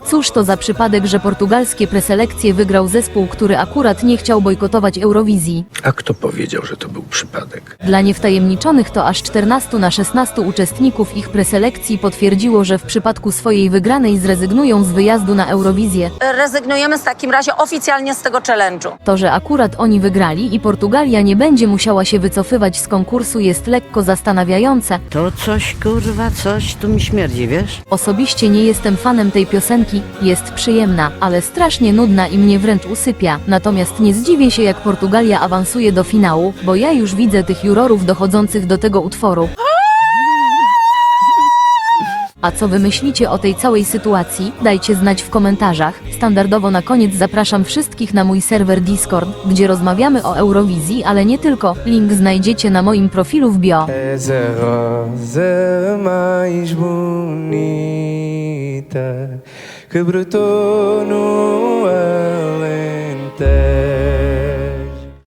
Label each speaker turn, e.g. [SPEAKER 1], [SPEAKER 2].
[SPEAKER 1] Cóż to za przypadek, że portugalskie preselekcje wygrał zespół, który akurat nie chciał bojkotować Eurowizji.
[SPEAKER 2] A kto powiedział, że to był przypadek?
[SPEAKER 1] Dla niewtajemniczonych to aż 14 na 16 uczestników ich preselekcji potwierdziło, że w przypadku swojej wygranej zrezygnują z wyjazdu na Eurowizję.
[SPEAKER 3] Rezygnujemy w takim razie oficjalnie z tego challenge'u.
[SPEAKER 1] To, że akurat oni wygrali i Portugalia nie będzie musiała się wycofywać z konkursu, jest lekko zastanawiające.
[SPEAKER 4] To coś, kurwa, coś tu mi śmierdzi, wiesz?
[SPEAKER 1] Osobiście nie jestem fanem tej piosenki, jest przyjemna, ale strasznie nudna i mnie wręcz usypia. Natomiast nie zdziwię się, jak Portugalia awansuje do finału, bo ja już widzę tych jurorów dochodzących do tego utworu. A co wy myślicie o tej całej sytuacji? Dajcie znać w komentarzach. Standardowo na koniec zapraszam wszystkich na mój serwer Discord, gdzie rozmawiamy o Eurowizji, ale nie tylko. Link znajdziecie na moim profilu w bio.
[SPEAKER 5] És a rosa mais bonita que brotou no